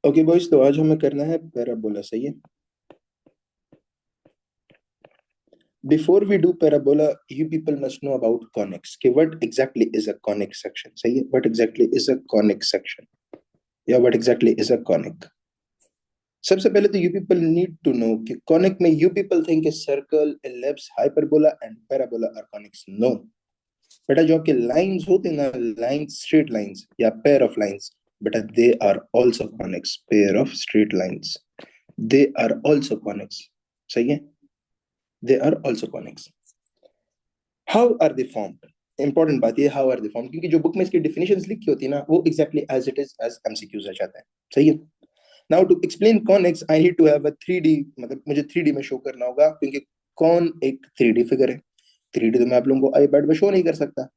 Okay boys, तो आज हमें करना है पैराबोला। सही है। Before we do parabola, you people must know about conics कि what exactly is a conic section. सही है। What exactly is a conic section या what exactly is a conic. सबसे पहले तो you people need to know कि conic में you people think circle, ellipse, hyperbola and parabola are conics. No बेटा, जो आपके लाइंस होते हैं ना, लाइंस, स्ट्रेट लाइंस या पेयर ऑफ लाइंस, बेटा they are also conics. Pair of straight lines, they are also conics. सही है। They are also conics. How are they formed. Important बात ये, हाउ आर दे फॉर्म्ड, क्योंकि जो book में इसकी डिफिनेशंस लिखी होती है ना, वो exactly as it is as MCQs आ जाता है। सही है। Now to explain conics I need to have a 3D, मतलब मुझे 3D में शो करना होगा, क्योंकि कौन एक 3D फिगर है। 3D तो मैं आप लोगों को आईपैड में शो नहीं कर सकता।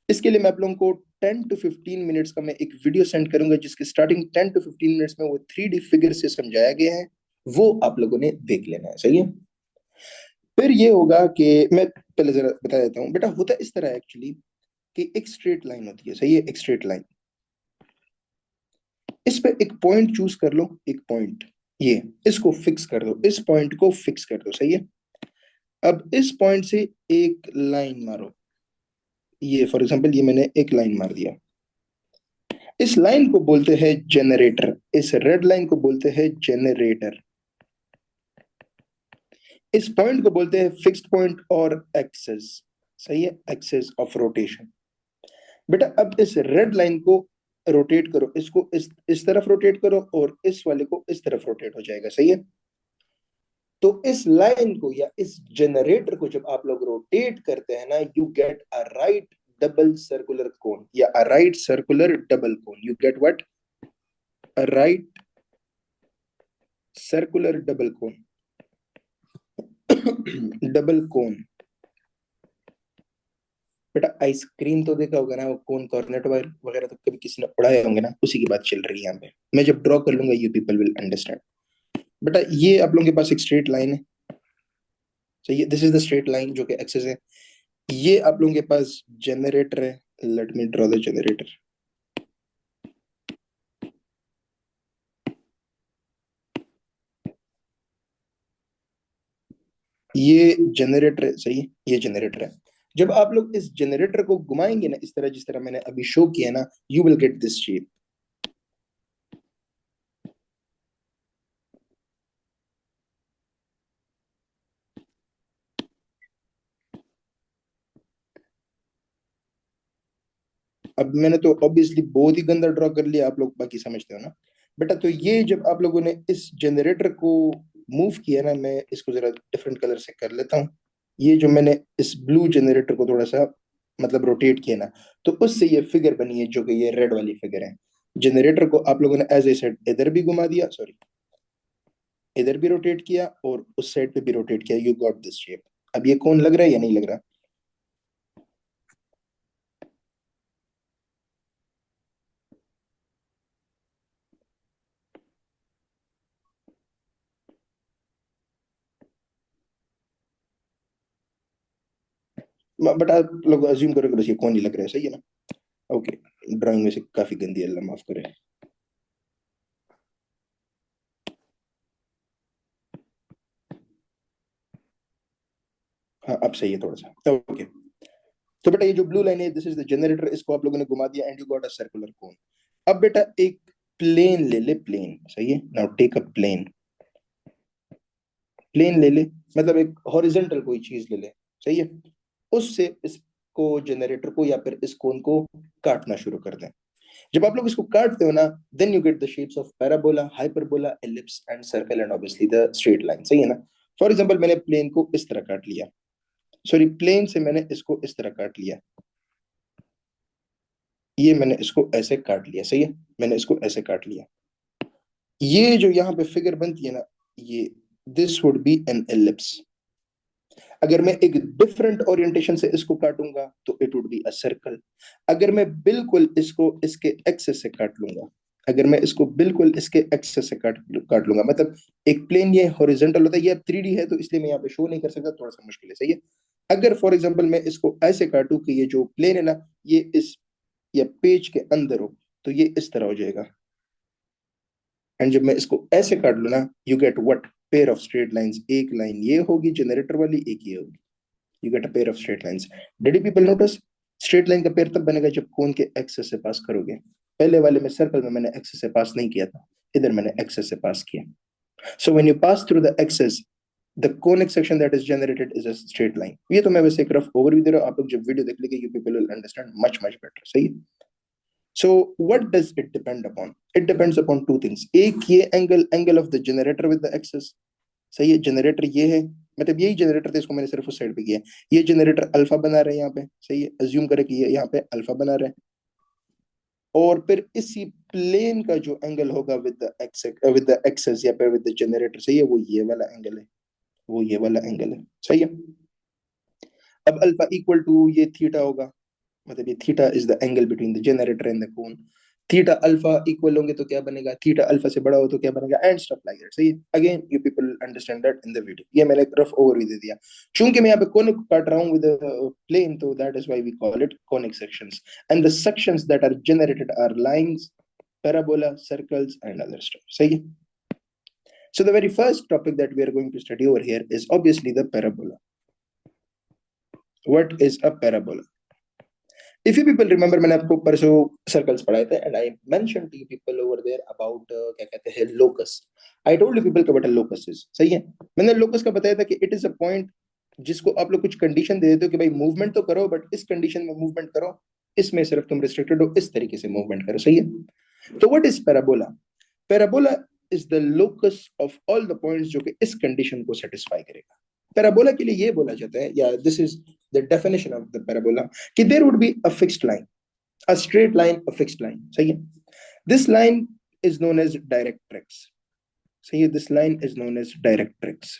इसके लिए मैं आप लोगों को 10 to 15 मिनट्स का मैं एक वीडियो सेंड करूंगा, जिसके स्टार्टिंग 10 to 15 मिनट्स में वो 3D फिगर से समझाया गया है। वो आप लोगों ने देख लेना है। सही है। फिर ये होगा कि मैं पहले जरा बता देता हूँ। बेटा होता इस तरह एक्चुअली कि एक स्ट्रेट लाइन होती है। सही है। एक स्ट्रेट लाइन, इस पे एक पॉइंट चूज कर लो। एक पॉइंट, ये इसको फिक्स कर दो। इस पॉइंट को फिक्स कर दो। सही है। अब इस पॉइंट से एक लाइन मारो। ये फॉर एग्जांपल, ये मैंने एक लाइन मार दिया। इस लाइन को बोलते हैं जनरेटर। इस रेड लाइन को बोलते हैं जनरेटर। इस पॉइंट को बोलते हैं फिक्स्ड पॉइंट और एक्सेस। सही है। Axis of rotation. बेटा अब इस रेड लाइन को रोटेट करो। इसको इस तरफ रोटेट करो और इस वाले को इस तरफ रोटेट हो जाएगा। सही है। तो इस लाइन को या इस जनरेटर को जब आप लोग रोटेट करते हैं ना, you get a right double circular cone या a right circular double cone. You get what? A right circular double cone. Double cone. बेटा आइसक्रीम तो देखा होगा ना, वो कोन कॉर्नेट वगैरह तो कभी किसी ने उड़ाए होंगे ना, उसी की बात चल रही है यहाँ पे। मैं जब ड्रॉ कर लूंगा यू पीपल विल अंडरस्टैंड। बेटा ये आप लोगों के पास एक स्ट्रेट लाइन है। सही है। This is the straight line जो कि एक्सेस है। ये आप लोगों के पास जनरेटर है। Let me draw the generator. ये जनरेटर है। सही है। ये जनरेटर है। जब आप लोग इस जनरेटर को घुमाएंगे ना, इस तरह जिस तरह मैंने अभी शो किया ना, you will get this shape. अब मैंने तो ऑब्वियसली बहुत ही गंदा ड्रॉ कर लिया, आप लोग बाकी समझते हो ना। बेटा तो ये जब आप लोगों ने इस जनरेटर को मूव किया ना, मैं इसको जरा डिफरेंट कलर से कर लेता हूँ। ये जो मैंने इस ब्लू जनरेटर को थोड़ा सा मतलब रोटेट किया ना, तो उससे ये फिगर बनी है जो कि ये रेड वाली फिगर है। जनरेटर को आप लोगों ने एज ए सेड इधर भी घुमा दिया, सॉरी, इधर भी रोटेट किया और उस साइड पे भी रोटेट किया। You got this shape. अब ये कौन लग रहा है या नहीं लग रहा? बट आप लोग अज्यूम करो कि बस ये कौन ही लग रहा है। सही है ना। ओके। ड्राइंग में से काफी गंदी है, अल्लाह माफ करे। हाँ अब सही है थोड़ा सा। ओके। तो बेटा ये जो ब्लू लाइन है, दिस इज द जनरेटर। इसको आप लोगों ने घुमा दिया and you got a circular cone. अब बेटा एक प्लेन ले ले, प्लेन। सही है। Now take a plane. Plane ले ले, मतलब एक हॉरिजेंटल कोई चीज ले ले। सही है। उससे इसको, जनरेटर को या फिर इस कोन को काटना शुरू कर दें। जब आप लोग इसको काटते हो ना, then you get the shapes of parabola, hyperbola, ellipse and circle and obviously the straight line. सही है ना। फॉर एग्जांपल मैंने प्लेन को इस तरह काट लिया, सॉरी प्लेन से मैंने इसको इस तरह काट लिया। ये मैंने इसको ऐसे काट लिया। सही है। मैंने इसको ऐसे काट लिया। ये जो यहाँ पे फिगर बनती है ना, ये this would be an ellipse. अगर मैं एक डिफरेंट ओरिएंटेशन से इसको काटूंगा तो it would be a circle. अगर मैं बिल्कुल इसको इसके एक्सेस से काट लूंगा, अगर मैं इसको बिल्कुल इसके एक्सेस से काट लूंगा, मतलब एक प्लेन ये हॉरिजॉन्टल होता है, ये 3D है तो इसलिए मैं यहाँ पे शो नहीं कर सकता, थोड़ा सा मुश्किल है। सही है। अगर फॉर एग्जांपल मैं इसको ऐसे काटूं कि ये जो प्लेन है ना, ये इस या पेज के अंदर हो, तो ये इस तरह हो जाएगा। एंड जब मैं इसको ऐसे काट लू ना, you get what, pair of straight lines. एक लाइन ये होगी जनरेटर वाली, एक ये होगी, you get a pair of straight lines. Did you people notice? Straight line का पेयर तब बनेगा जब कोन के एक्सेस से पास करोगे। पहले वाले में सर्कल में मैंने एक्सेस से पास नहीं किया था, इधर मैंने एक्सेस से पास किया। So when you pass through the axis, the conic section that is generated is a straight line. ये तो मैं वैसे एक रफ ओवरव्यू दे रहा हूँ, आप लोग जब वीडियो देख लेंगे you people will understand much much better. सही है? So what does it depend upon? It depends upon two things. एक ये angle of the generator with the axis. सही है? जनरेटर ये है, मतलब यही जनरेटर था, इसको मैंने सिर्फ उस साइड पे किया। ये जनरेटर अल्फा बना रहे हैं यहाँ पे, सही है? अज्यूम करें कि ये यहाँ पे अल्फा बना रहे हैं, और फिर इसी प्लेन का जो एंगल होगा विद द एक्सेस या फिर विद द जनरेटर, सही है, वो ये वाला एंगल है, वो ये वाला एंगल है, सही है? अब अल्फा इक्वल टू ये थीटा होगा, मतलब ये theta is the angle between the generator and the cone. Theta alpha equal होंगे तो क्या बनेगा, थीटा अल्फा से बड़ा हो तो क्या बनेगा, एंड स्टफ लाइक दैट। सही है? Again you people understand that in the video. ये मैंने एक रफ ओवरव्यू दे दिया। चूंकि मैं यहाँ पे कोनिक काट रहा हूँ विद प्लेन, तो that is why we call it conic sections, and the sections that are generated are lines, parabola, circles, and other stuff. सही है? So the very first topic that we are going to study over here is obviously the parabola. What is a parabola? If you people remember, मैंने आपको परसों circles पढ़ाए थे, and I mentioned to you people over there about क्या कहते हैं locus. I told you people what a locus is. सही है? मैंने locus का बताया था कि it is a point जिसको आप लोग कुछ कंडीशन दे देते हो कि भाई मूवमेंट तो करो, बट इस कंडीशन में मूवमेंट करो, इसमें सिर्फ तुम रिस्ट्रिक्टेड हो, इस तरीके से मूवमेंट करो। सही है? तो what is parabola? Parabola is the locus of all the points जो कि इस कंडीशन को सेटिस्फाई करेगा। पैराबोला के लिए ये बोला जाता है, या this is the definition of the parabola, कि there would be a fixed line, a straight line, a fixed line. सही है? This line is known as directrix. सही है? This line is known as directrix,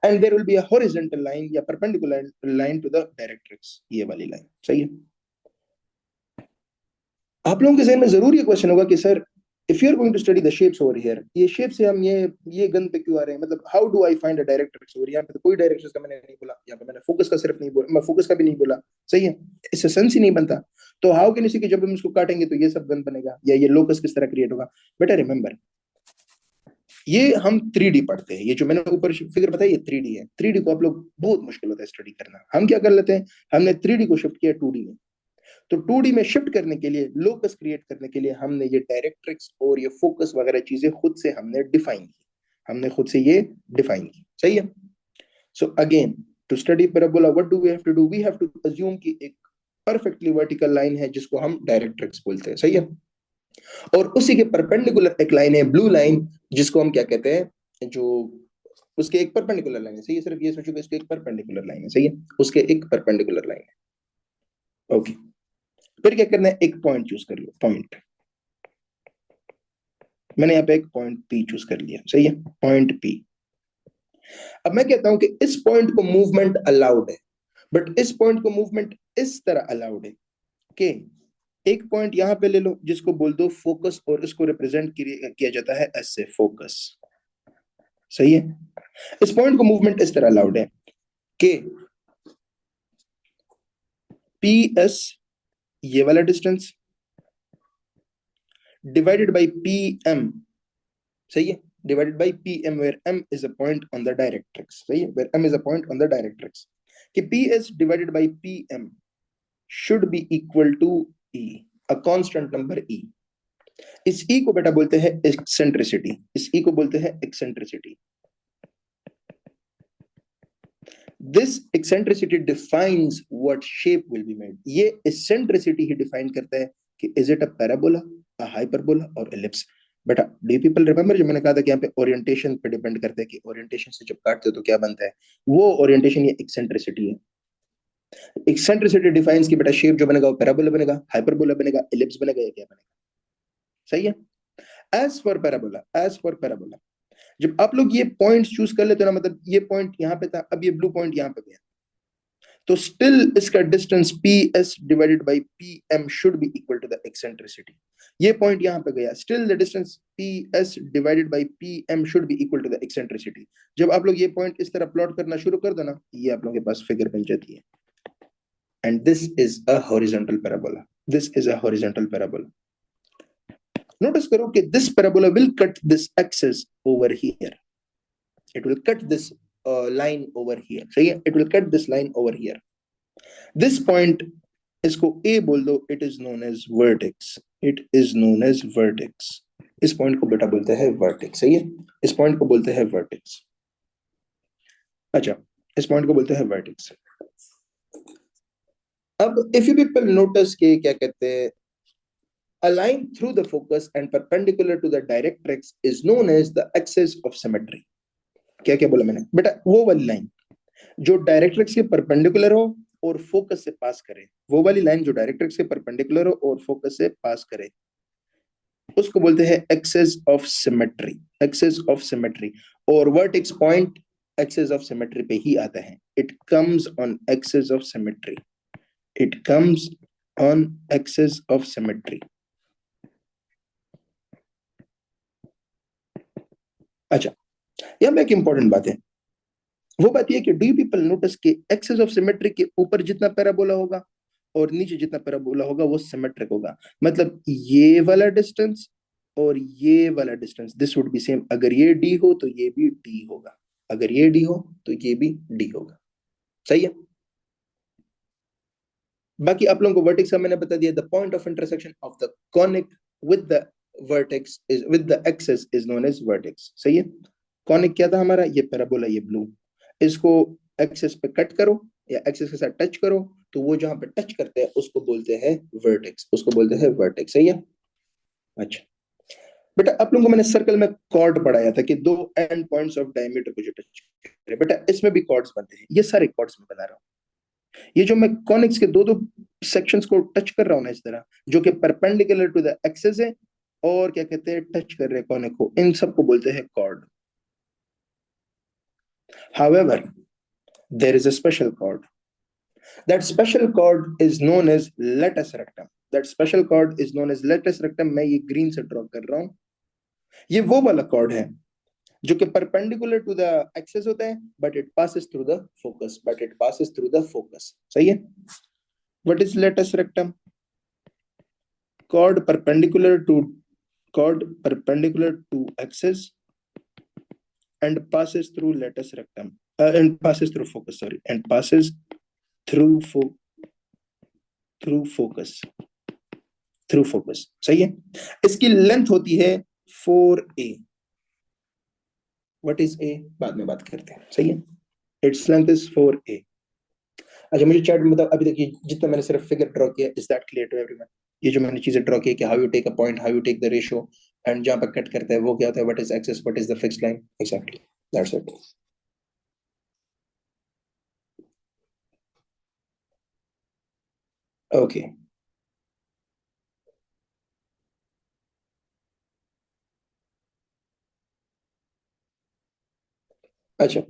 and there will be a horizontal line या perpendicular line to the directrix, ये वाली line. सही है? आप लोगों के जहन में जरूर ये क्वेश्चन होगा कि sir, if you are going to study the shapes over here, ये शेप से हम ये गन पे क्यों आ रहे हैं, मतलब how do I find a directrix over? यहाँ पे तो कोई डायरेक्ट्रिक्स का मैंने नहीं बोला, यहाँ पे मैंने फोकस का सिर्फ नहीं बोला, मैं फोकस का भी नहीं बोला। सही है? इससे सेंस ही नहीं बनता। तो हाउ कैन यू सी कि जब हम इसको काटेंगे तो ये सब गन बनेगा, या ये लोकस किस तरह क्रिएट होगा? बेटा रिमेंबर, ये हम 3D पढ़ते हैं, ये जो मैंने ऊपर फिगर बताई ये 3D है। 3D को आप लोग बहुत मुश्किल होता है स्टडी करना। हम क्या कर लेते हैं, हमने 3D को शिफ्ट किया 2D में। तो 2D में शिफ्ट करने के लिए, लोकस क्रिएट करने के लिए, हमने ये डायरेक्ट्रिक्स और ये फोकस वगैरह चीजें खुद से हमने डिफाइन की, हमने खुद से ये डिफाइन की। सही है? So again, to study parabola what do we have to do? We have to assume कि एक परफेक्टली वर्टिकल लाइन है जिसको हम डायरेक्ट्रिक्स बोलते हैं। सही है? और उसी के परपेंडिकुलर एक लाइन है, ब्लू लाइन, जिसको हम क्या कहते हैं, जो उसके एक परपेंडिकुलर लाइन है। सही है? सिर्फ ये सोचो कि इसके एक परपेंडिकुलर लाइन है। सही है? उसके एक परपेंडिकुलर लाइन है। ओके, फिर क्या करना है, एक पॉइंट चूज कर लो, पॉइंट। मैंने यहाँ पे एक पॉइंट पी चूज कर लिया। सही है? Point P. अब मैं कहता हूं कि इस पॉइंट को मूवमेंट अलाउड है, बट इस पॉइंट को मूवमेंट इस तरह अलाउड है कि एक पॉइंट यहां पे ले लो जिसको बोल दो फोकस, और इसको रिप्रेजेंट किया जाता है एस से, फोकस। सही है? इस पॉइंट को मूवमेंट इस तरह अलाउड है कि पी एस, ये वाला distance, divided by P M. सही है? divided by pm, where m is a point on the directrix. सही है? where m is a point on the directrix, कि ps divided by pm should be equal to e, a constant number e. इस e को बेटा बोलते हैं eccentricity, इस e को बोलते हैं eccentricity. This eccentricity defines what shape will be made. ये eccentricity ही define करता है कि is it a parabola, a hyperbola or ellipse. बेटा डू यू पीपल रिमेंबर, जो मैंने कहा था कि यहाँ पे ओरिएंटेशन पे डिपेंड करता है कि ओरिएंटेशन से जब काटते हो तो क्या बनता है, वो ओरिएंटेशन ये एक्सेंट्रिसिटी है। एक्सेंट्रिसिटी डिफाइंस कि बेटा शेप जो बनेगा वो पैराबोला बनेगा, हाइपरबोला बनेगा, एलिप्स बनेगा, या क्या बनेगा। सही है? As for parabola, as for parabola, जब आप लोग ये पॉइंट्स चूज कर लेते हो ना, मतलब ये पॉइंट यहाँ पे था, अब ये ब्लू पॉइंट यहाँ पे गया, तो स्टिल इसका distance P S divided by P M should be equal to the eccentricity. ये पॉइंट यहां पे गया, still the distance P S divided by P M should be equal to the eccentricity. जब आप लोग ये पॉइंट इस तरह प्लॉट करना शुरू कर दो ना, ये आप लोगों के पास फिगर बन जाती है, and this is a horizontal parabola, this is a horizontal parabola. Notice करो कि this parabola will cut this axis over here, it will cut this line over here, सही है, it will cut this line over here. This point, इसको A बोल दो, it is known as vertex, it is known as vertex. इस point को बेटा बोलते हैं vertex, सही है, इस पॉइंट को बोलते हैं vertex. अच्छा, इस पॉइंट को बोलते हैं vertex. अब if you people notice के क्या कहते हैं, a line through the focus and perpendicular to the directrix is known as the axis of symmetry. क्या क्या बोला मैंने बेटा, वो वाली लाइन जो डायरेक्ट्रिक्स के परपेंडिकुलर हो और फोकस से पास करे, वो वाली लाइन जो डायरेक्ट्रिक्स के परपेंडिकुलर हो और फोकस से पास करे, उसको बोलते हैं axis of symmetry, axis of symmetry. और vertex point axis of symmetry पे ही आता है, it comes on axis of symmetry, it comes on axis of symmetry. अच्छा, यहां पे एक इंपॉर्टेंट बात है, वो बात यह कि डू पीपल नोटिस कि एक्सेस ऑफ सिमेट्री के ऊपर जितना पैराबोला होगा और नीचे जितना पैराबोला होगा वो सिमेट्रिक होगा. मतलब ये वाला डिस्टेंस और ये वाला distance, this would be same. अगर ये डी हो तो ये भी डी होगा, अगर ये डी हो तो ये भी डी होगा, सही है. बाकी आप लोगों को वर्टेक्स का मैंने बता दिया, the point of intersection of the conic with the vertex is with the axis is known as vertex, सही है. कॉनिक क्या था हमारा, ये पैराबोला, ये ब्लू, इसको एक्सेस पे कट करो या एक्सेस के साथ टच करो तो वो जहां पे टच करते हैं उसको बोलते हैं वर्टेक्स, उसको बोलते हैं वर्टेक्स, सही है. अच्छा बेटा, आप लोगों को मैंने सर्कल में कॉर्ड पढ़ाया था कि दो एंड पॉइंट्स ऑफ डायमीटर को जो टच करे, बेटा इसमें भी कॉर्ड्स बनते हैं, ये सारे कॉर्ड्स में बना रहा हूं. ये जो मैं कॉनिक्स के दो दो सेक्शंस को टच कर रहा हूं ना इस तरह, जो कि परपेंडिकुलर टू द एक्सेस है और क्या कहते हैं टच कर रहे कॉनिक को, इन सबको बोलते हैं cord. However, there is a special chord. That special chord is known as latus rectum. That special chord is known as latus rectum. मैं ये ग्रीन से ड्रॉ कर रहा हूं. ये वो वाला chord है जो कि perpendicular to the axis होता है, but it passes through the focus. But it passes through the focus. सही है? What is latus rectum? Chord perpendicular to axis and passes through latus rectum. And passes through focus. Sorry, and passes through focus. Through focus, सही है. इसकी length होती है 4a. What is a, बाद में बात करते हैं, सही है. Its length is 4a. अच्छा, मुझे चैट में बताओ, अभी देखिए जितना मैंने सिर्फ फिगर ड्रॉ किया, is that clear to everyone? ये जो मैंने चीजें ड्रॉ की कि how you take a point, how you take the ratio, and जहां पर कट करता है वो क्या होता है, what is axis, what is the fixed line, exactly that's it. Okay, अच्छा,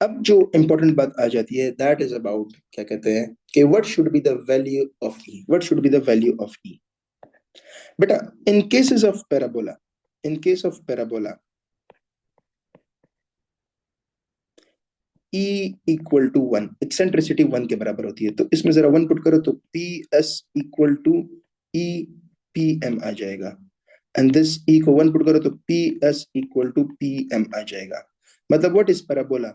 अब जो इंपॉर्टेंट बात आ जाती है, दैट इज अबाउट क्या कहते हैं कि what should be the value of E, what should be the value of E. बेटा, in cases of parabola, in case of parabola, E equal to 1, eccentricity 1 के बराबर होती है, तो इसमें जरा 1 पुट करो तो P S equal to E P M आ जाएगा. एंड दिस E को 1 पुट करो तो P S equal to P M आ जाएगा. मतलब what is parabola,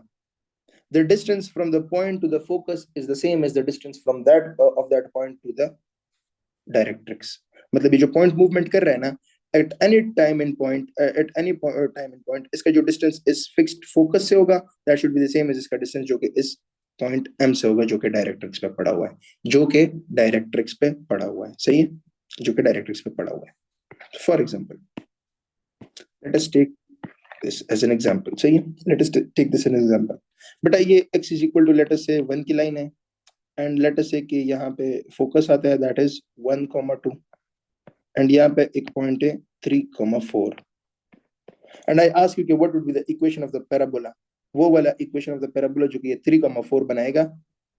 the distance from the point to the focus is the same as the distance from that of that point to the directrix. मतलब ये जो point movement कर रहा है ना, at any time in point, at any time in point, इसका जो distance इस फिक्स्ड फोकस से होगा, that should be the same as इसका डिस्टेंस जो कि इस पॉइंट एम से होगा, जो कि डायरेक्ट्रिक्स पे पड़ा हुआ है, जो कि डायरेक्ट्रिक्स पे पड़ा हुआ है, सही है, जो कि डायरेक्ट्रिक्स पे पड़ा हुआ है. For example, let us take this as an example, सही है, let us take this as an example. बेटा ये x is equal to let us say 1 की लाइन है, एंड लेट अस से कि यहाँ पे फोकस आता है दैट इज 1,2, एंड यहाँ पे एक पॉइंट है 3,4, एंड आई आस्क यू कि what would be the equation of the parabola, वो वाला इक्वेशन ऑफ द पैराबोला जो कि ये 3,4 बनाएगा,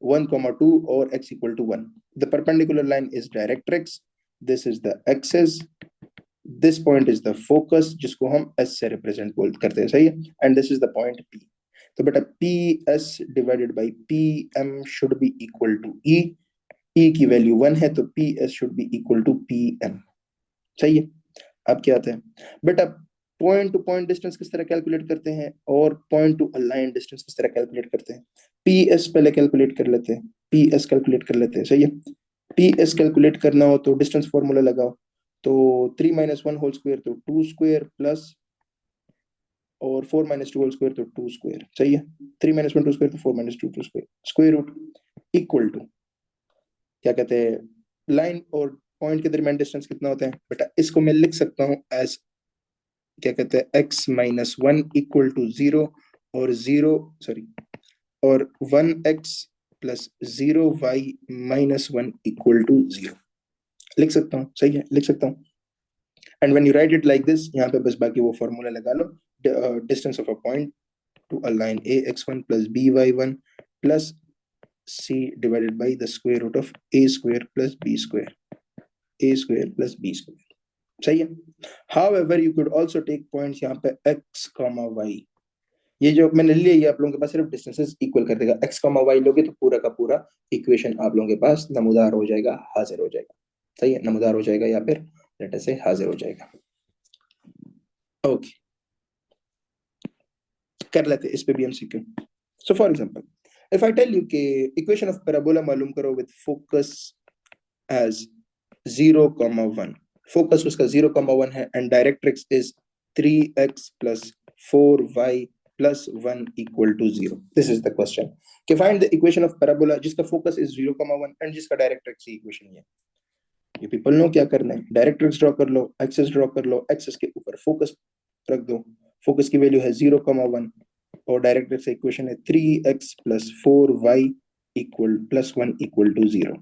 1,2 और x equal to 1. The perpendicular line is directrix, this is the axis, this point is the focus जिसको हम s से रिप्रेजेंट करते हैं, सही है, and this is the point p. तो बेटा P S divided by P M should be equal to E की वैल्यू 1 है तो P S should be equal to P M, सही है. अब क्या आता है बेटा, पॉइंट टू पॉइंट डिस्टेंस किस तरह कैलकुलेट करते हैं और पॉइंट टू अलाइन डिस्टेंस किस तरह कैलकुलेट करते हैं। पी एस पहले कैलकुलेट कर लेते हैं, पी एस कैलकुलेट कर लेते हैं, सही है। पी एस कैलकुलेट करना हो तो डिस्टेंस फॉर्मूला लगाओ, तो 3 - 1 होल स्क्वायर तो 2 स्क्वायर प्लस, और 4 - 2 होल स्क्वायर तो 2 स्क्वायर, सही है। 3 - 1 2 स्क्वायर तो 4 - 2 2 square, square root equal to क्या कहते हैं, लाइन और पॉइंट के दरमियान डिस्टेंस कितना होता है बेटा, इसको मैं लिख सकता हूँ एज क्या कहते हैं x-1 इक्वल टू 0, और 0 सॉरी और 1x plus 0y-1 equal to 0 लिख सकता हूँ, सही है, लिख सकता हूँ। And when you write it like this, यहाँ पे बस बाकी वो फॉर्मूला लगा लो, distance of a point to a line ax1 plus by1 plus c divided by the square root of a square plus b square, a square plus b square, सही है। However you could also take points यहाँ पे x, y, ये जो मैंने लिया ये आप लोगों के पास सिर्फ डिस्टेंसेस इक्वल कर देगा। x, y लोगे तो पूरा का पूरा इक्वेशन आप लोगों के पास नमूदार हो जाएगा, हाजिर हो जाएगा, सही है, नमूदार हो जाएगा या फिर लेटर से हाजिर हो जाएगा। ओके, कर लेते इस पे भी MCQ. So for example, if I tell you कि इक्वेशन ऑफ पैराबोला मालूम करो विद फोकस एज 0, 1, फोकस उसका 0, 1 है and directrix is 3x plus 4y plus 1 equal to 0। This is the question कि find the equation of parabola जिसका focus is 0, 1 and जिसका directrix ही equation है। ये पीपल नो क्या करना है, डायरेक्ट्रिक्स ड्रॉ कर लो, एक्सेस ड्रॉ कर लो, एक्सेस के ऊपर फोकस रख दो, फोकस की वैल्यू है 0, 1 और डायरेक्ट्रिक्स इक्वेशन है 3x plus 4y equal plus 1 equal to 0।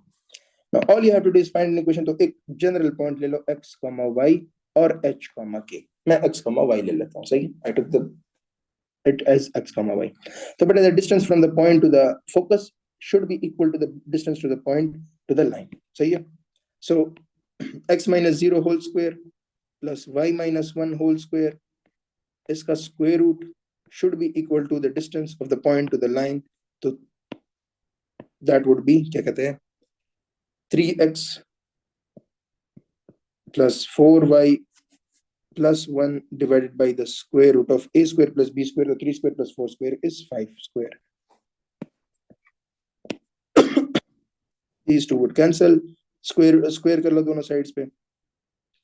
Now all you have to do is find an equation, तो एक जनरल पॉइंट ले लो x, y और h, k। मैं x, y ले लेता हूँ, सही। I took the it as x, y। तो बेटा the distance from the point to the focus should be equal to the distance to the point to the line, सही है। So x minus 0 whole square plus y minus 1 whole square, इसका square root should be equal to the distance of the point to the line, तो that would be क्या कहते हैं 3x plus 4y plus 1 divided by the square root of a square plus b square, so 3 square plus 4 square is 5 square. These two would cancel, square कर लो दोनों sides पे,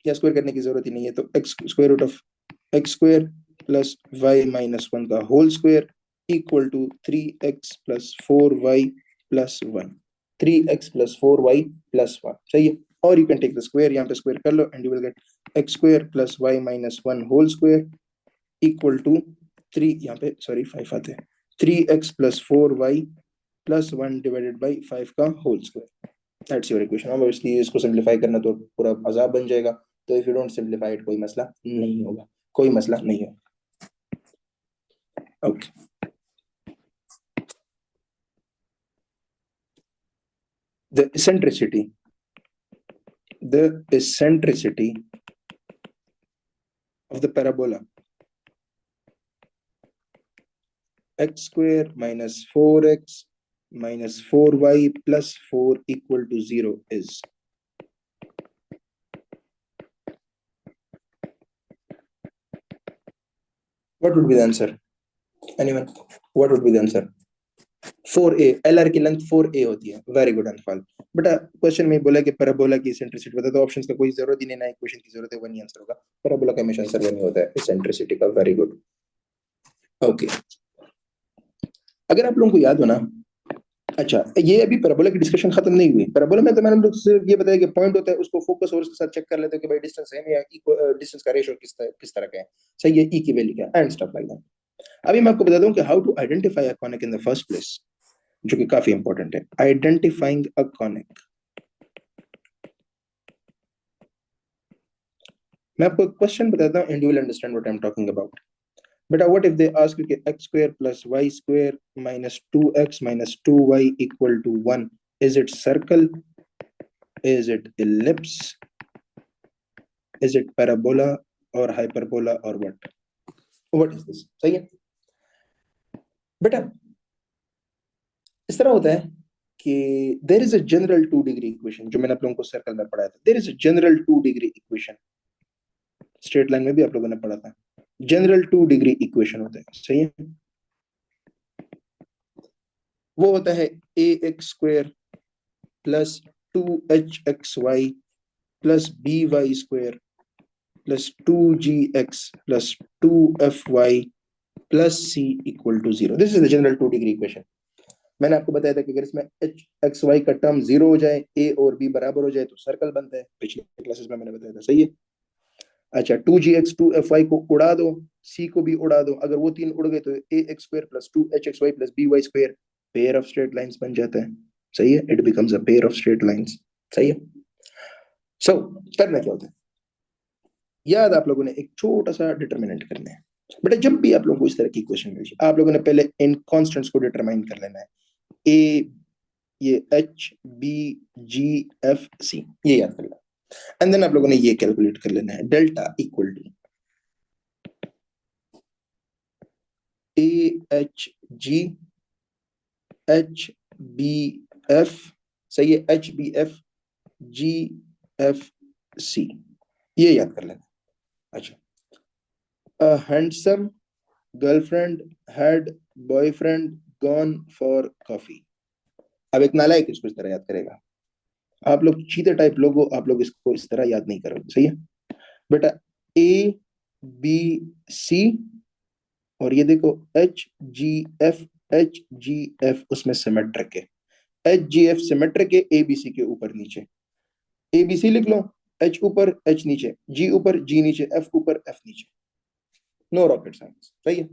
या square करने की जरूरत ही नहीं है, तो x square root of x square plus y minus 1 का whole square equal to 3x plus 4y plus 1, 3x plus 4y plus 1, सही है। और you can take the square, यहाँ पे square कर लो and you will get x square plus y minus 1 whole square equal to 3, यहाँ पे sorry 5 आते हैं, 3x plus 4y plus 1 divided by 5 का whole square, that's your equation। अब इसलिए इसको सिंप्लीफाई करना तो पूरा अजाब बन जाएगा, तो if you don't simplify it कोई मसला नहीं होगा, कोई मसला नहीं होगा। Okay, the eccentricity of the parabola x square minus 4x minus 4y plus 4 equal to 0 is, what would be the answer? Anyone? What would be the answer? 4a, LR की length 4a होती है, very good अनफाल। बेटा question में बोला कि parabola की eccentricity बता, तो ऑप्शंस का कोई जरूरत ही नहीं, ना इक्वेशन की जरूरत है, वन ही आंसर होगा, पैराबोला का हमेशा आंसर वन ही होता है इसेंट्रिसिटी का, वेरी गुड। ओके, अगर आप लोगों को याद हो ना, अच्छा ये अभी पैराबोला की डिस्कशन खत्म नहीं हुई। पैराबोला में तो मैंने लोग सिर्फ ये बताया कि पॉइंट होता है, उसको फोकस और उसके साथ चेक कर लेते हैं कि भाई डिस्टेंस सेम है या डिस्टेंस का रेशियो किस तरह का है, सही है, ई की वैल्यू क्या एंड स्टफ लाइक दैट। अभी मैं आपको बता दूं कि how to identify a conic in the first place, जो कि काफी इंपॉर्टेंट है, आइडेंटिफाइंग अ कॉनिक। मैं आपको एक क्वेश्चन बताता हूं and you will understand what I am talking about. बेटा what if they ask you कि x square plus y square minus 2x minus 2y equal to 1, is it circle, is it ellipse, is it parabola और hyperbola और what is this, सही है। बेटा इस तरह होता है कि there is a general 2 degree equation, जो मैंने आप लोगों को सर्कल में पढ़ाया था, there is a general 2 degree equation straight line में भी आप लोगों ने पढ़ा था, जनरल 2 डिग्री इक्वेशन होता है, सही है। वो होता है a x square plus 2hxy plus by square plus 2gx plus 2fy plus c equal to 0। This is the general 2 degree equation. मैंने आपको बताया था कि अगर इसमें एच एक्स वाई का टर्म 0 हो जाए, ए और बी बराबर हो जाए तो सर्कल बनता है, पिछले क्लासेस में मैंने बताया था, सही है। अच्छा, 2gx 2fy को उड़ा दो, c को भी उड़ा दो, अगर वो तीन उड़ गए तो a x square plus 2hxy plus by square pair of straight lines बन जाता है, सही है। It becomes a pair of straight lines, सही है। सो करना क्या होता है, याद आप लोगों ने एक छोटा सा डिटर्मिनेंट करना है। बेटा जब भी आप लोगों को इस तरह की क्वेश्चन मिले, आप लोगों ने पहले इन कांस्टेंट्स को डिटरमाइन कर लेना है, ए, ये एच बी जी एफ सी, ये याद कर लेना। एंड देन आप लोगों ने ये कैलकुलेट कर लेना है, delta equal to A H G H B F, सही है, H B F G F C, ये याद कर लेना। अच्छा, a handsome girlfriend had boyfriend gone for coffee. अब एक नालायक इसको इस तरह याद करेगा, आप लोग चीते टाइप लोग हो, आप लोग इसको इस तरह याद नहीं करोगे, सही है बेटा। ए बी सी, और ये देखो H g F, H g F उसमें सिमेट्रिक है, एच जी एफ सिमेट्रिक है ए बी सी के ऊपर नीचे, ए बी सी लिख लो, एच ऊपर एच नीचे, जी ऊपर जी नीचे, एफ ऊपर एफ नीचे, नो रॉकेट साइंस, सही है।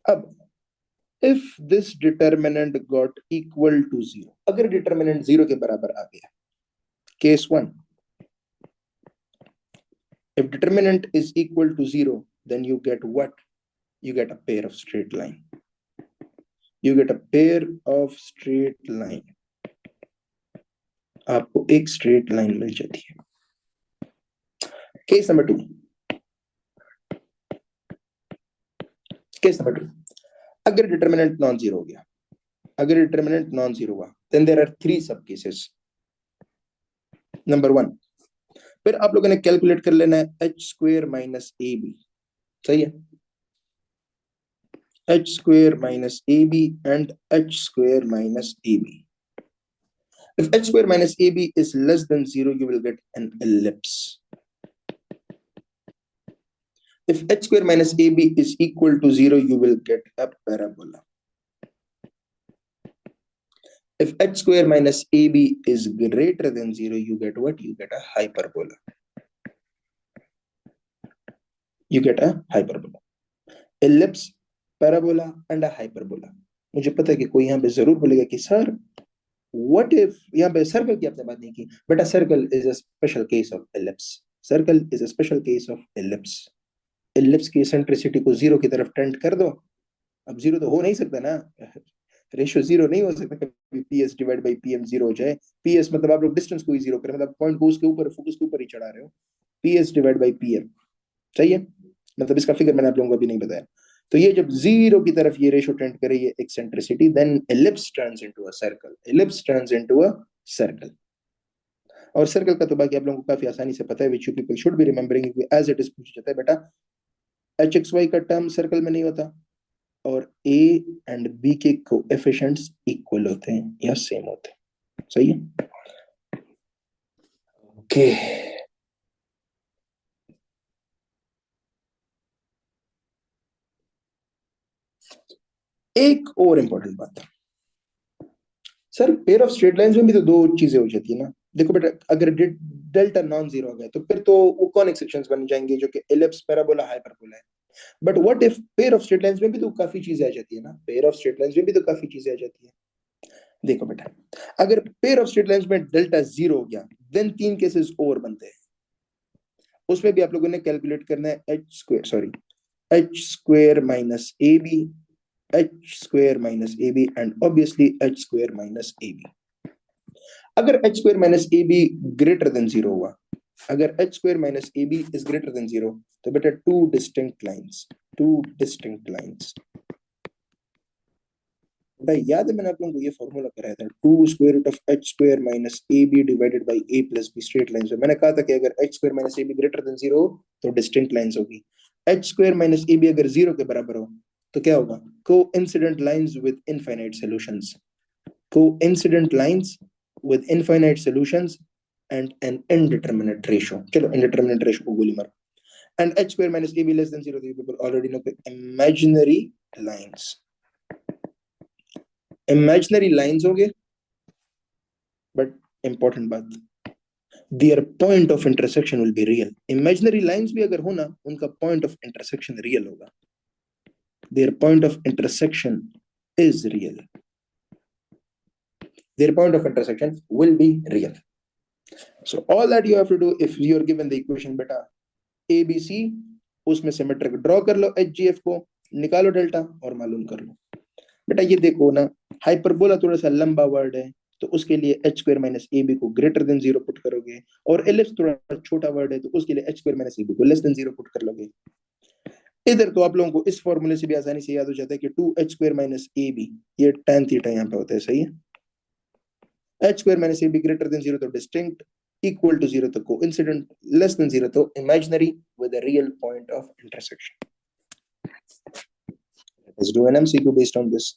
अब if this determinant got equal to 0, अगर डिटर्मिनेंट 0 के बराबर आ गया, case 1, if determinant is equal to 0, then you get what? You get a pair of straight line. You get a pair of straight line. आपको एक straight line मिल जाती है। Case number 2, case number 2, अगर determinant non zero हो गया, अगर determinant non zero हुआ, then there are 3 सब केसेस। नंबर 1, फिर आप लोगों ने कैलकुलेट कर लेना है एच स्क्वेयर माइनस ए बी, सही है, h square minus ab and h square minus ab. If h square minus ab is less than 0, you will get an ellipse. If h square minus ab is equal to 0, you will get a parabola. If h square minus ab is greater than 0, you get what? You get a hyperbola. You get a hyperbola. Ellipse, parabola and a hyperbola. मुझे पता है कि कोई यहाँ पे जरूर बोलेगा कि सर व्हाट इफ, यहाँ पे सर्कल की आपने बात नहीं की, but a circle is a special case of ellipse. Circle is a special case of ellipse. Ellipse की एसेंट्रिसिटी को 0 की तरफ टेंड कर दो, अब 0 तो हो नहीं सकता ना, रेशियो 0 नहीं हो सकता, कभी पीएस डिवाइड बाई पीएम 0 हो जाए। पीएस मतलब आप लोग डिस्टेंस को ही 0 करें, मतलब पॉइंट को उसके ऊपर, फोकस के ऊपर ही चढ़ा रहे हो, पीएस डिवाइड बाई पीएम, सही है। मतलब इसका फिगर मैंने आप लोगों को अभी नहीं बताया। तो ये जब 0 की तरफ ये रेशियो टेंड करे, ये eccentricity, then ellipse turns into a circle, ellipse turns into a circle. और सर्कल का तो बाकी आप लोगों को काफी आसानी से पता है, which you people should be remembering, as it is पूछा जाता है बेटा, एच एक्स वाई का टर्म सर्कल में नहीं होता, और ए एंड बी के कोएफिशिएंट्स इक्वल होते हैं या सेम होते हैं, सही है। ओके, एक और इंपॉर्टेंट बात, sir pair of straight lines में भी तो दो चीजें हो जाती है ना। देखो बेटा, अगर डेल्टा नॉन जीरो हो गया तो फिर तो वो कॉनिक सेक्शंस बन जाएंगे, जो कि एलिप्स, पैराबोला, हाइपरबोला है। But what if pair of straight lines में भी तो काफी चीजें आ जाती है ना, पेयर ऑफ स्ट्रेट लाइंस में भी तो काफी चीजें आ जाती है। देखो बेटा, अगर पेयर ऑफ स्ट्रेट लाइंस में डेल्टा 0 हो गया, देन 3 केसेस और बनते हैं, उसमें भी आप लोगों ने कैलकुलेट करना है H square, sorry, h square minus A b, h square minus A b and obviously h square minus A B. अगर H square minus A B greater than 0 हुआ, अगर H square minus A b is greater than 0, तो बेटा two distinct lines, two distinct lines. बेटा याद है मैंने आप लोगों को ये फॉर्मूला कराया था, two square root of H square minus A B divided by A plus B straight line. मैंने कहा था कि अगर H square minus A B greater than 0, तो डिस्टिंक्ट लाइंस होगी। H square minus A B अगर 0 के बराबर हो तो क्या होगा? Coincident lines with infinite solutions, coincident lines with infinite solutions and an indeterminate ratio. चलो इनडिटरमिनेट रेशियो को गोली मारो। And H square minus A be less than 0, तो you people already know imaginary lines, imaginary lines हो गए, but important बात, their point of intersection will be real. Imaginary lines भी अगर हो ना, उनका point of intersection real होगा. Their point of intersection is real. Their point of intersection will be real. So all that you have to do, if you are given the equation बेटा ABC, उसमें से metric draw कर लो, HGF को निकालो delta और मालूम कर लो। बेटा ये देखो ना, हाइपरबोला थोड़ा सा लंबा वर्ड है, तो उसके लिए एच स्क्वायर माइनस ए बी को ग्रेटर देन 0 पुट करोगे, और एलिप्स थोड़ा छोटा वर्ड है, तो उसके लिए एच स्क्वायर माइनस ए बी को लेस देन 0 पुट कर लोगे। इधर तो आप लोगों को इस फॉर्मूले से भी आसानी से याद हो जाता है कि 2h स्क्वायर माइनस ए बी, ये tan थीटा यहाँ पे होता है, सही है। H square minus A B greater than 0 तो डिस्टिंक्ट, इक्वल टू 0 तो कोइंसिडेंट, लेस देन 0 तो imaginary with a real point of intersection. Let's do an MCQ based on this.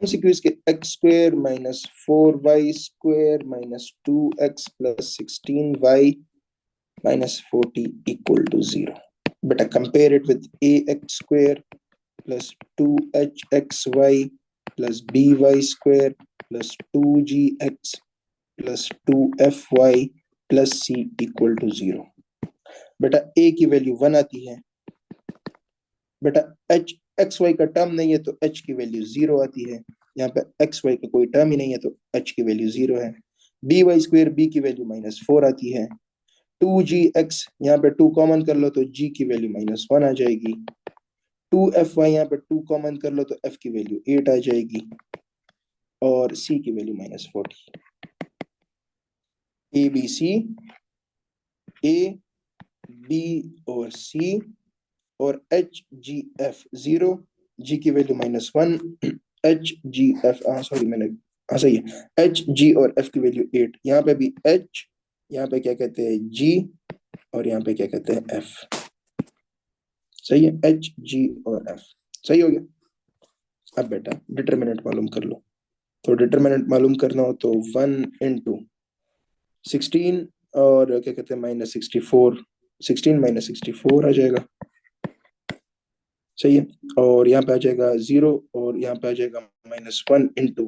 MCQ is x square minus 4y square minus 2x plus 16y minus 40 equal to 0. But I compare it with ax square plus 2hxy plus by square plus 2gx plus 2fy plus c equal to 0. बेटा a की वैल्यू 1 आती है, बेटा h xy का term नहीं है तो h की वैल्यू 0 आती है, यहाँ पे xy का कोई टर्म ही नहीं है तो h की वैल्यू 0 है। by स्क्वायर b की वैल्यू -4 आती है, 2gx यहाँ पे 2 कॉमन कर लो तो g की वैल्यू -1 आ जाएगी, 2fy यहाँ पे 2 कॉमन कर लो तो f की वैल्यू 8 आ जाएगी, और c की value -40। a b c, a b और c और h g f 0, g की वैल्यू -1, h g f सॉरी मैंने सही है, h g और f की वैल्यू 8, यहाँ पे भी h, यहाँ पे क्या कहते हैं g, और यहाँ पे क्या कहते हैं f, सही है, h g और f सही हो गया। अब बेटा डिटरमिनेंट मालूम कर लो, तो डिटरमिनेंट मालूम करना हो तो 1 into 16 और क्या कहते हैं -64, 16 - 64 आ जाएगा, सही है, और यहाँ पे आ जाएगा 0 और यहाँ पे आ जाएगा -1 into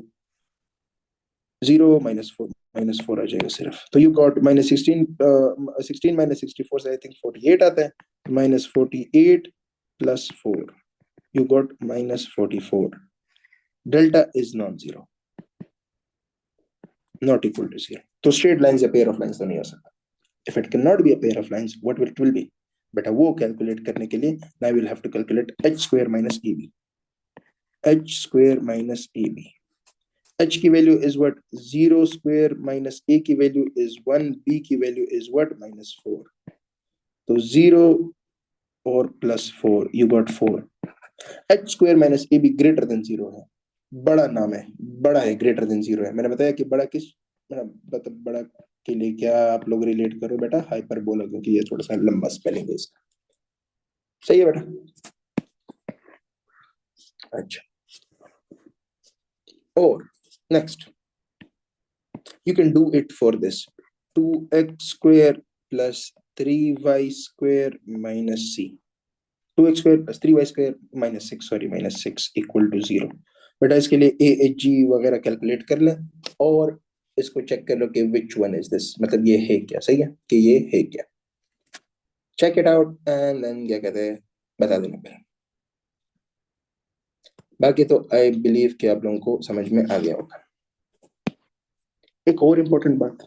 0 -4 आ जाएगा सिर्फ। तो यू गॉट -16, 16 - 64 से आई थिंक 48 आता है, -48 plus 4, you got -44. Delta is non-zero, not equal to 0. तो straight lines a pair of lines तो नहीं हो सकता। If it cannot be a pair of lines, what it will be? बेटा वो कैलकुलेट करने के लिए now we'll have to calculate h square minus ab, h square minus ab, h की value is what? 0 square minus a की value is 1, b की value is what? -4, तो 0 और +4, you got 4। h square minus ab greater than 0 है, बड़ा नाम है, बड़ा है, ग्रेटर देन 0 है। मैंने बताया कि बड़ा किस मतलब बड़ा के लिए क्या आप लोग रिलेट करो बेटा, हाइपरबोला, क्योंकि ये थोड़ा सा लंबा स्पेलिंग है इसका, सही है बेटा। अच्छा, और next you can do it for this 2x square plus 3y square minus c, 2x square plus 3y square minus 6, sorry -6 equal to 0। बेटा इसके लिए ए एच जी वगैरह कैलकुलेट कर लें और इसको चेक कर लो कि विच वन इज दिस, मतलब ये है क्या, सही है कि ये है क्या, check it out and then क्या कहते हैं बता देना फिर। बाकी तो आई बिलीव कि आप लोगों को समझ में आ गया होगा। एक और इम्पोर्टेंट बात,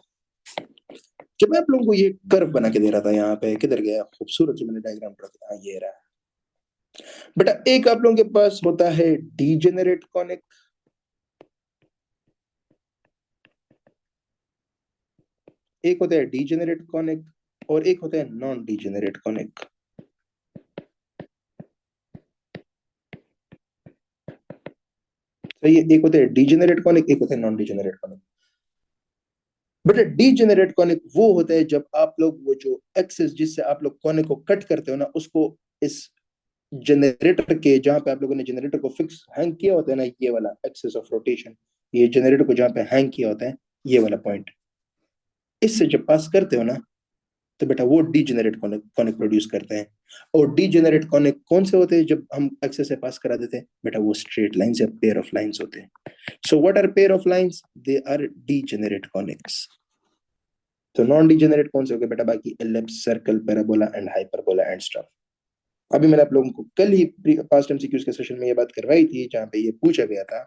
जब मैं आप लोगों को ये कर्व बना के दे रहा था, यहाँ पे किधर गया खूबसूरत जो मैंने डायग्राम ड्रा किया, ये रहा बेटा, एक आप लोगों के पास होता है डीजेनरेट कॉनिक, एक होता है डीजेनरेट कॉनिक और एक होता है नॉन डीजेनरेट कॉनिक। सही है, एक होता है डीजेनरेट कॉनिक, एक होता है non degenerate conic. But degenerate conic वो होता है जब आप लोग वो जो एक्सिस जिससे आप लोग कॉनिक को कट करते हो ना, उसको इस जनरेटर के, जहां पे आप लोगों ने जनरेटर को फिक्स हैंग किया होता है ना, ये वाला एक्सिस ऑफ रोटेशन, ये जनरेटर को जहां पे हैंग किया होता है, ये वाला पॉइंट, इससे जब पास करते हो ना, तो बेटा वो डीजेनरेट कॉनिक कॉनिक प्रोड्यूस करते हैं। और डीजेनरेट कॉनिक कौन से होते हैं जब हम एक्सेस से पास करा देते हैं? बेटा वो स्ट्रेट लाइंस या पेयर ऑफ लाइंस होते हैं। So what are pair of lines? They are degenerate conics. तो नॉन डीजेनरेट कौन से हो गए बेटा? बाकी ellipse, circle, parabola and hyperbola and stuff. अभी मैंने आप लोगों को कल ही पास्ट एमसीक्यूज के सेशन में ये बात करवाई थी, जहां पे ये पूछा गया था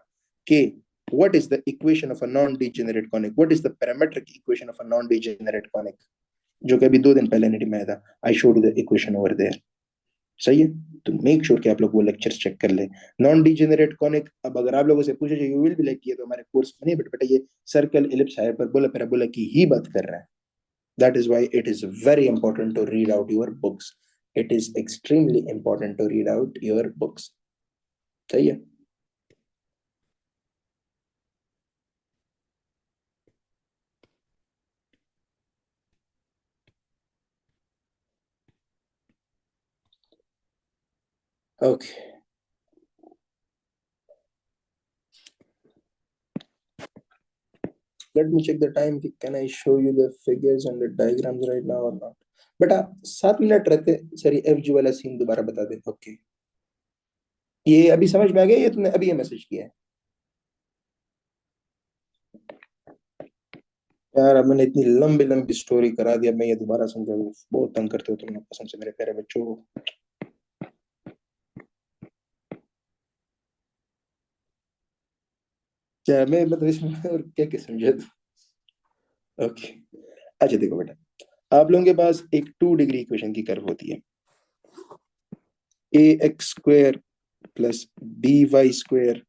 कि what is the equation of a non-degenerate conic, what is the parametric equation of a non-degenerate conic, जो कि अभी 2 दिन पहले नेट में आया था। I showed the equation over there. सही है, तो मेक श्योर कि आप लोग वो लेक्चर्स चेक कर ले। नॉन डिजेनरेट कॉनिक, अब अगर आप लोगों से पूछे यू विल बी लाइक ये तो हमारे कोर्स में नहीं, बट बेटा ये सर्कल, इलिप्स, हाइपरबोला, पैराबोला की ही बात कर रहा है। That is why it is very important to read out your books. It is extremely important to read out your books. सही है। Okay, let me check the time. Can I show you the figures and the diagrams right now or not? बेटा 7 minute रहते sir, ये F G वाला scene दोबारा बता दे। Okay, ये अभी समझ में आ गया? ये तुमने अभी ये मैसेज किया है? यार अब मैंने इतनी लंबी लंबी स्टोरी करा दी, अब मैं ये दोबारा समझाऊँ? बहुत तंग करते हो तुम लोग कसम से मेरे प्यारे बच्चों। क्या मैं मतलब इसमें और क्या क्या समझा दूँ? ओके, अच्छा देखो बेटा, आप लोगों के पास एक 2 डिग्री इक्वेशन की कर्व होती है। A x square plus b y square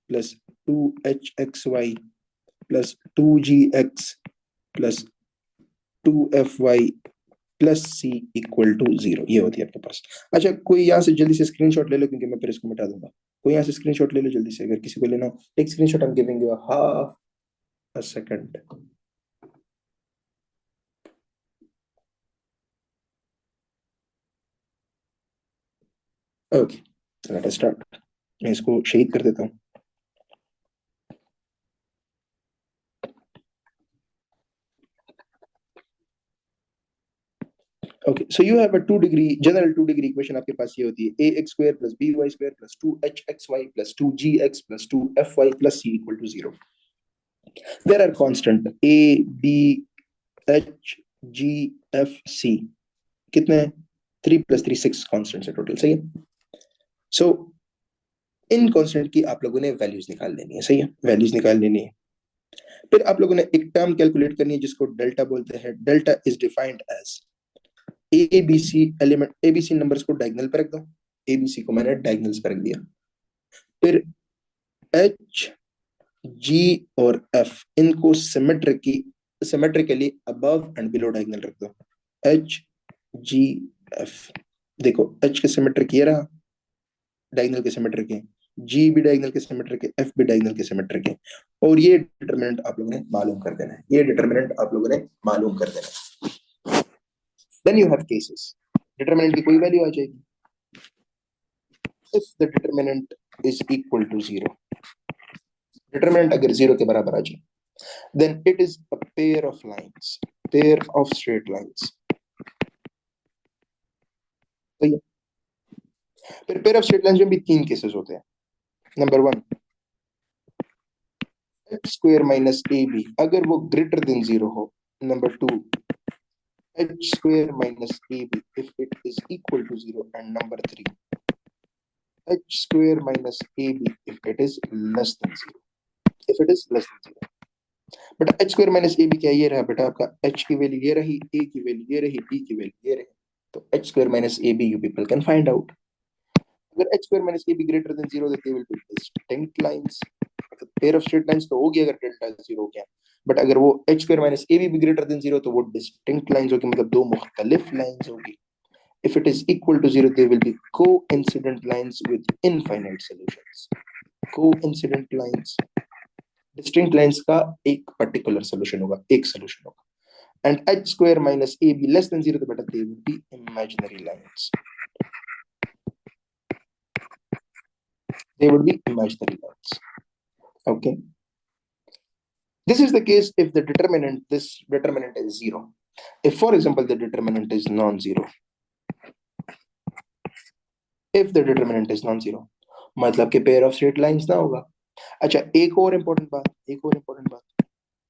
plus 2hxy plus 2gx plus 2fy plus c equal to 0, ये होती है आपके पास। अच्छा, कोई यहाँ से जल्दी से स्क्रीनशॉट ले लो, क्योंकि मैं फिर इसको मिटा दूंगा। कोई यहाँ से स्क्रीनशॉट ले लो जल्दी से, अगर किसी को लेना हो। Take screenshot, I am giving you half a second. Okay, let us start. मैं इसको शहीद कर देता हूँ। Okay, so you have a 2 degree general 2 degree equation. आपके पास ये होती है a x square plus b y square plus 2hxy plus 2gx plus 2fy plus c equal to 0। There are constant a b h g F c. कितने हैं? 3 + 3 6 constants है total. सही है। सो इन कांस्टेंट की आप लोगों ने वैल्यूज निकाल लेनी है। सही है, वैल्यूज निकाल लेनी है। फिर आप लोगों ने एक टर्म कैलकुलेट करनी है जिसको डेल्टा बोलते हैं। Delta is defined as ABC element, ABC numbers को डायगोनल पर रख दो। एबीसी को मैंने डायगोनल्स पर रख दिया। फिर एच जी और एफ, इनको symmetrically above and below diagonal रख दो। एच जी एफ, देखो एच के सिमेट्रिक ये रहा, डायगोनल के सिमेट्रिक है। जी भी डायगोनल के सिमेट्रिक है, एफ भी डायगोनल के सिमेट्रिक है। और ये डिटरमिनेंट आप लोगों ने मालूम कर देना है। ये डिटरमिनेंट आप लोगों ने मालूम कर देना है। Then you have cases. Determinant की कोई वैल्यू आ जाएगी। If the determinant is equal to 0, determinant अगर 0 के बराबर आ जाए, then it is a pair of lines, pair of straight lines। तो ये फिर पेयर ऑफ स्ट्रेट लाइंस में भी 3 केसेस होते हैं। Number 1, X square minus A B, अगर वो ग्रेटर देन 0 हो। Number 2, H square minus A B if it is equal to 0। And number 3, H square minus A B if it is less than 0, if it is less than 0। बेटा H square minus ए B क्या ये रहा बेटा आपका? H की value ये रही, ए की वैल्यू ये रही, बी की वैल्यू ये रही। तो H square minus A B you people can find out. अगर h square minus ab greater than 0, then they will be distinct lines। मतलब pair of straight lines तो होगी अगर डेल्टा 0 हो गया। बट अगर वो h square minus ab भी greater than 0, तो वो distinct lines होगी, मतलब 2 मुख्तलिफ lines होगी। If it is equal to 0, they will be coincident lines with infinite solutions। Coincident lines distinct lines का एक पर्टिकुलर सोल्यूशन होगा, एक सोल्यूशन होगा. And h square minus ab less than 0 तो बेटा they would be imaginary lines. They would be imaginary lines. Okay. This is the case if the determinant, this determinant is 0. If for example the determinant is non-zero. If the determinant is non-zero, मतलब कि pair of straight lines ना होगा. अच्छा, एक और important बात.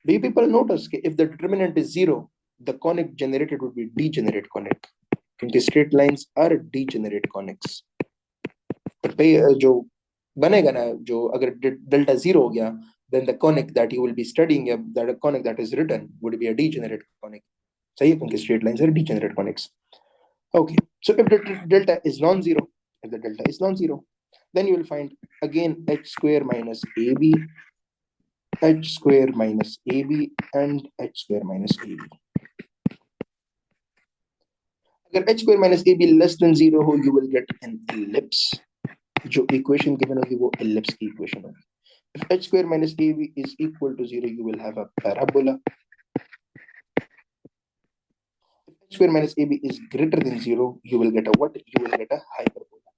Do you people notice कि if the determinant is 0, the conic generated would be degenerate conic, क्योंकि straight lines are degenerate conics. जो बनेगा ना, जो अगर delta 0 हो गया, then the conic that you will be studying, that conic that is written would be a degenerate conic. सही है, क्योंकि straight lines are degenerate conics. Okay, so if the delta is non-zero, then you will find again h square minus ab, h square minus ab and h square minus ab. अगर h square minus ab less than 0 हो, you will get an ellipse. जो equation given होगी वो ellipse की equation होगी. If h square minus ab is equal to 0, you will have a parabola. If h square minus ab is greater than 0, you will get a what? You will get a hyperbola.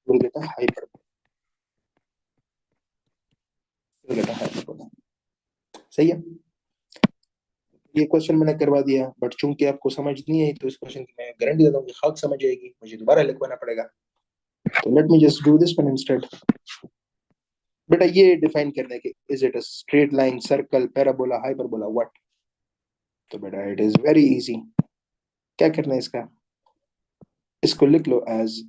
You will get a hyperbola. You will get a hyperbola. सही है. ये question मैंने करवा दिया, but चूंकि आपको समझ नहीं आई तो इस क्वेश्चन की मैं गारंटी देता हूँ कि खाक समझ आएगी, मुझे दोबारा लिखवाना पड़ेगा. तो let me just do this one instead. बेटा ये डिफाइन करना है कि is it a straight line, circle, parabola, hyperbola, what. तो बेटा इट इज वेरी इजी. क्या करना है इसका, इसको लिख लो as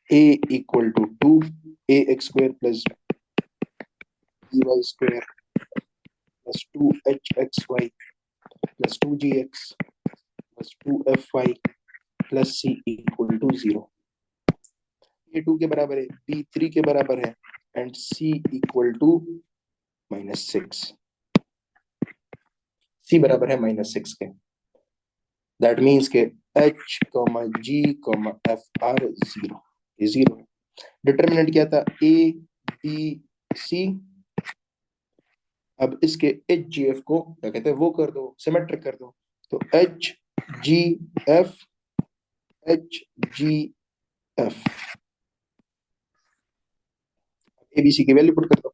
a equal to 2ax square plus by square plus 2hxy plus 2gx plus 2fy plus c equal to 0. ये 2 के बराबर है, b 3 के बराबर है and c equal to -6. c बराबर है -6 के. दैट मीन्स के h, g, f आर 0. ये 0 है. डिटर्मिनेंट क्या था, a b c. अब इसके एच जी एफ को क्या कहते हैं, वो कर दो, सिमेट्रिक कर दो. तो H g F, H g F, ABC की वैल्यू पुट कर दो.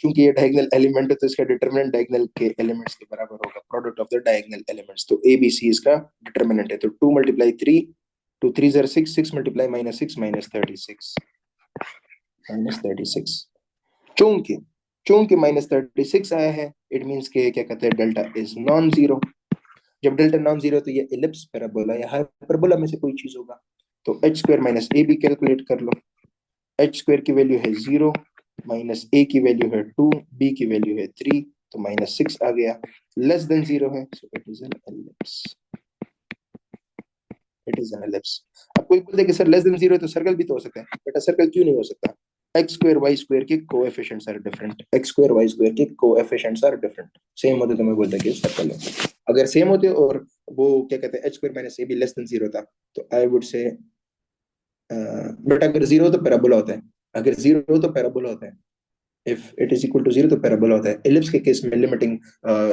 क्योंकि ये डायगोनल एलिमेंट है तो इसका डिटरमिनेंट डायगोनल के एलिमेंट्स के बराबर होगा, product of the diagonal elements. तो एबीसी इसका डिटरमिनेंट है. तो 2 × 3, 2 3 = 6, 6 × -6 -36, -36. चूंकि -36 आया है, इट मींस के क्या कहते हैं, डेल्टा इज नॉन जीरो. जब डेल्टा नॉन जीरो तो ये इलिप्स, पैराबोला या हाइपरबोला में से कोई चीज होगा. तो h स्क्वायर माइनस ए बी कैलकुलेट कर लो. h स्क्वायर की वैल्यू है 0, माइनस a की वैल्यू है 2, b की वैल्यू है 3, तो -6 आ गया. लेस देन 0 है, so it is an ellipse. It is an ellipse. अब कोई बोल दे कि सर लेस देन 0 है तो सर्कल भी तो हो सकता है. बेटा सर्कल क्यों नहीं हो सकता, x स्क्वायर y स्क्वायर के coefficients are different. x square y square के कोएफिशिएंट्स आर डिफरेंट. सेम होते तो मैं बोलता कि सर्कल है. अगर सेम होते और वो क्या कहते हैं h स्क्वायर माइनस a भी लेस देन 0 था, तो आई वुड से बेटा अगर 0 हो तो पैराबोला होता है. अगर 0 हो तो पैराबोला होता है. If it is equal to 0 तो पैराबोला होता है. एलिप्स के केस में लिमिटिंग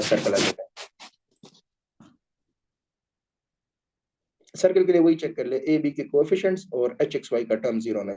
सर्कल आ जाता है. सर्कल के लिए वही चेक कर ले, ए बी के कोएफिशिएंट्स और एच एक्स वाई का टर्म 0 होना